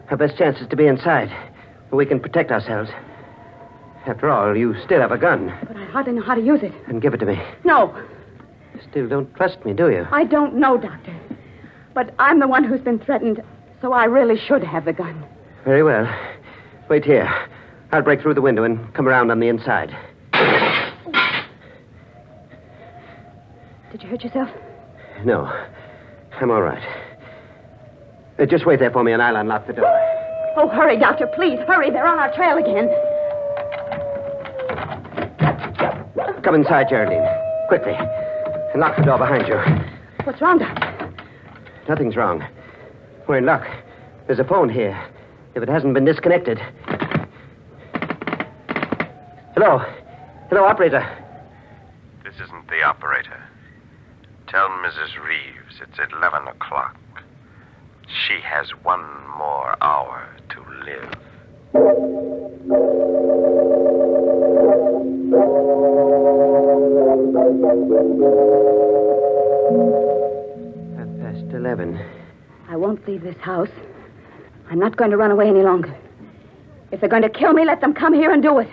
Our best chance is to be inside, where we can protect ourselves. After all, you still have a gun. But I hardly know how to use it. Then give it to me. No. You still don't trust me, do you? I don't know, Doctor. But I'm the one who's been threatened, so I really should have the gun. Very well. Wait here. I'll break through the window and come around on the inside. Did you hurt yourself? No. I'm all right. Just wait there for me and I'll unlock the door. Oh, hurry, Doctor, please. Hurry. They're on our trail again. Come inside, Geraldine. Quickly. And lock the door behind you. What's wrong, Doctor? Nothing's wrong. We're in luck. There's a phone here. If it hasn't been disconnected. Hello. Hello, operator. This isn't the operator. Tell Mrs. Reeves it's 11 o'clock. She has 1 more hour to live. 11. I won't leave this house. I'm not going to run away any longer. If they're going to kill me, let them come here and do it.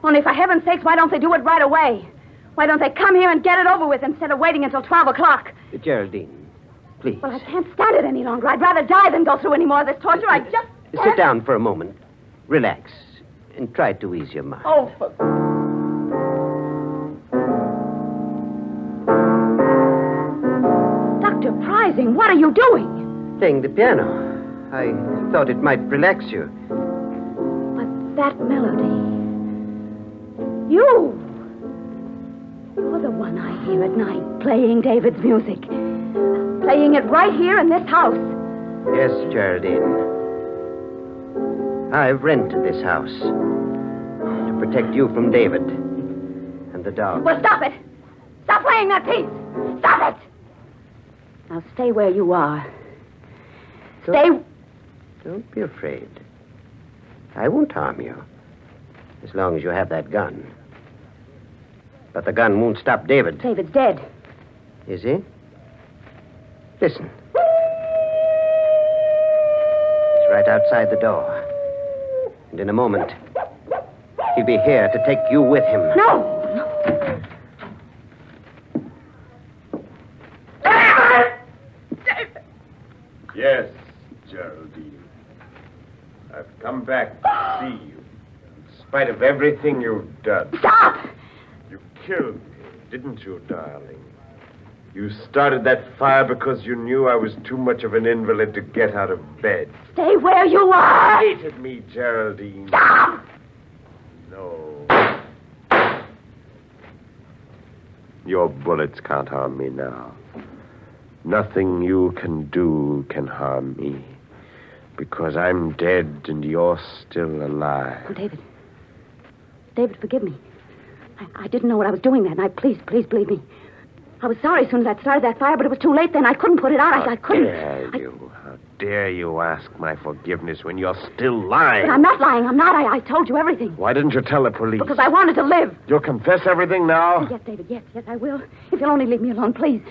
Only for heaven's sakes, why don't they do it right away? Why don't they come here and get it over with instead of waiting until 12 o'clock? Geraldine, please. Well, I can't stand it any longer. I'd rather die than go through any more of this torture. I just... Sit down for a moment. Relax. And try to ease your mind. Oh, for... Dr. Prizing, what are you doing? Playing the piano. I thought it might relax you. But that melody... You! You're the one I hear at night, playing David's music. Playing it right here in this house. Yes, Geraldine. I've rented this house to protect you from David and the dog. Well, stop it! Stop playing that piece! Stop it! Now stay where you are. Don't be afraid. I won't harm you. As long as you have that gun. But the gun won't stop David. David's dead. Is he? Listen. It's right outside the door. And in a moment, he'll be here to take you with him. No! Yes, Geraldine. I've come back to see you. In spite of everything you've done. Stop! You killed me, didn't you, darling? You started that fire because you knew I was too much of an invalid to get out of bed. Stay where you are! You hated me, Geraldine. Stop! No. Your bullets can't harm me now. Nothing you can do can harm me. Because I'm dead and you're still alive. Oh, David. David, forgive me. I didn't know what I was doing that night. Please believe me. I was sorry as soon as I started that fire, but it was too late then. I couldn't put it out. I couldn't. How dare you ask my forgiveness when you're still lying? But I'm not lying. I'm not. I told you everything. Why didn't you tell the police? Because I wanted to live. You'll confess everything now? Yes, David, yes, I will. If you'll only leave me alone, please.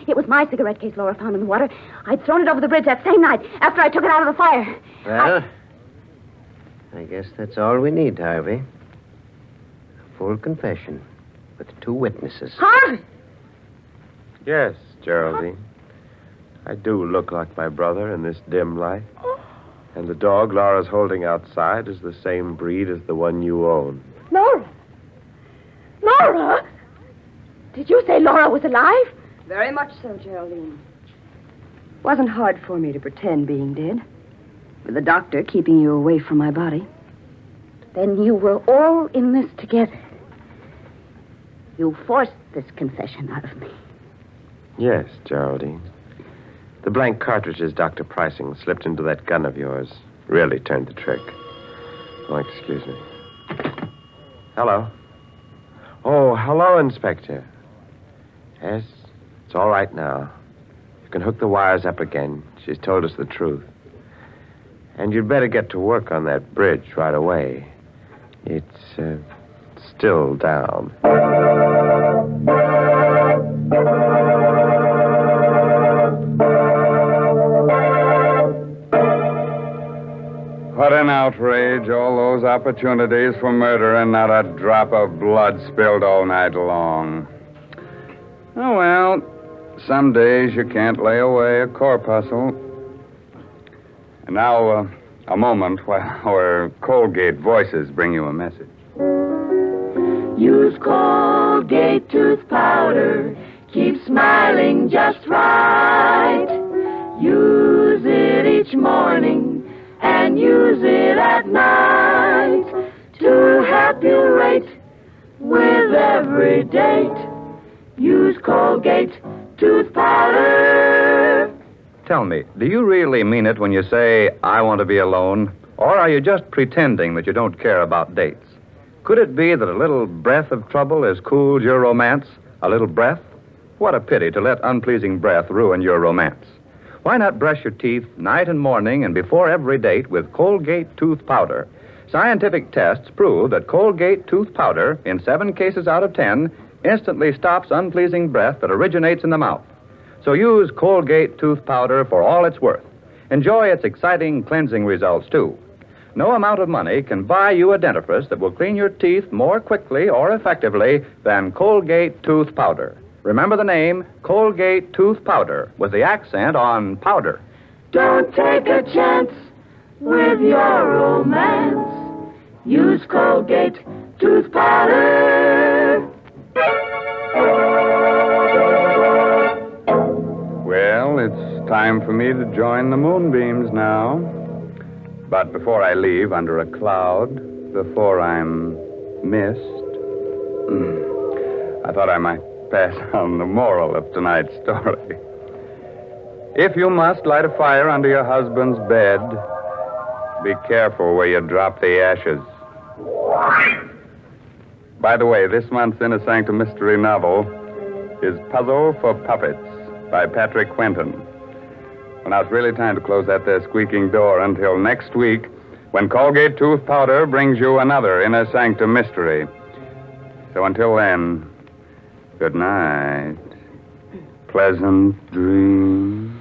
It was my cigarette case Laura found in the water. I'd thrown it over the bridge that same night after I took it out of the fire. Well, I guess that's all we need, Harvey. A full confession with 2 witnesses. Harvey! Yes, Geraldine. I do look like my brother in this dim light. And the dog Laura's holding outside is the same breed as the one you own. Laura! Laura! Did you say Laura was alive? Very much so, Geraldine. Wasn't hard for me to pretend being dead. With the doctor keeping you away from my body. Then you were all in this together. You forced this confession out of me. Yes, Geraldine. The blank cartridges Dr. Pricing slipped into that gun of yours really turned the trick. Oh, excuse me. Hello. Oh, hello, Inspector. Yes, it's all right now. You can hook the wires up again. She's told us the truth. And you'd better get to work on that bridge right away. It's still down. What an outrage, all those opportunities for murder and not a drop of blood spilled all night long. Oh, well, some days you can't lay away a corpuscle. And now, a moment while our Colgate voices bring you a message. Use Colgate tooth powder. Keep smiling just right. Use it each morning and use it at night to help you rate with every date. Use Colgate tooth powder. Tell me, do you really mean it when you say, I want to be alone? Or are you just pretending that you don't care about dates? Could it be that a little breath of trouble has cooled your romance? A little breath? What a pity to let unpleasing breath ruin your romance. Why not brush your teeth night and morning and before every date with Colgate tooth powder? Scientific tests prove that Colgate tooth powder, in 7 cases out of 10, instantly stops unpleasing breath that originates in the mouth. So use Colgate tooth powder for all it's worth. Enjoy its exciting cleansing results, too. No amount of money can buy you a dentifrice that will clean your teeth more quickly or effectively than Colgate tooth powder. Remember the name, Colgate tooth powder, with the accent on powder. Don't take a chance with your romance. Use Colgate tooth powder. Well, it's time for me to join the moonbeams now. But before I leave under a cloud, before I'm missed, I thought I might pass on the moral of tonight's story. If you must light a fire under your husband's bed, be careful where you drop the ashes. By the way, this month's Inner Sanctum Mystery novel is Puzzle for Puppets by Patrick Quentin. Well, now it's really time to close that there squeaking door until next week when Colgate tooth powder brings you another Inner Sanctum Mystery. So until then, good night. Pleasant dreams.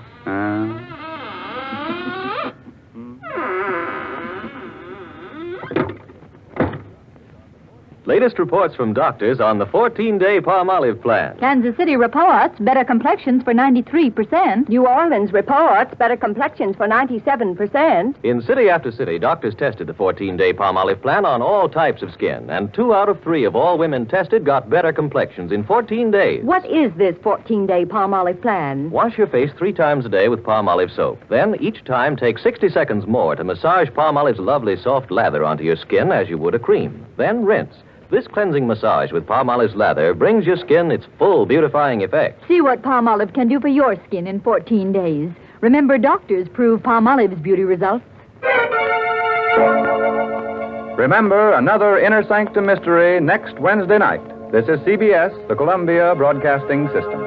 Latest reports from doctors on the 14-day Palmolive plan. Kansas City reports better complexions for 93%. New Orleans reports better complexions for 97%. In city after city, doctors tested the 14-day Palmolive plan on all types of skin, and 2 out of 3 of all women tested got better complexions in 14 days. What is this 14-day Palmolive plan? Wash your face 3 times a day with Palmolive soap. Then, each time, take 60 seconds more to massage Palmolive's lovely soft lather onto your skin as you would a cream. Then rinse. This cleansing massage with Palmolive's lather brings your skin its full beautifying effect. See what Palmolive can do for your skin in 14 days. Remember, doctors prove Palmolive's beauty results. Remember, another Inner Sanctum Mystery next Wednesday night. This is CBS, the Columbia Broadcasting System.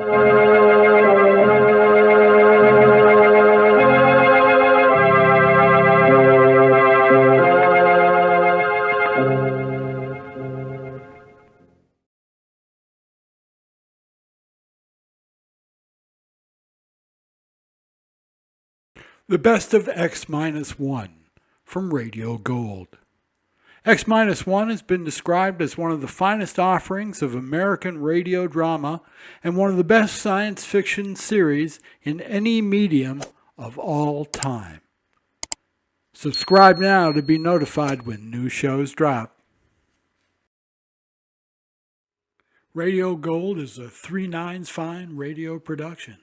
The Best of X-1 from Radio Gold. X-1 has been described as one of the finest offerings of American radio drama and one of the best science fiction series in any medium of all time. Subscribe now to be notified when new shows drop. Radio Gold is a 3 Nines Fine radio production.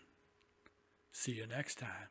See you next time.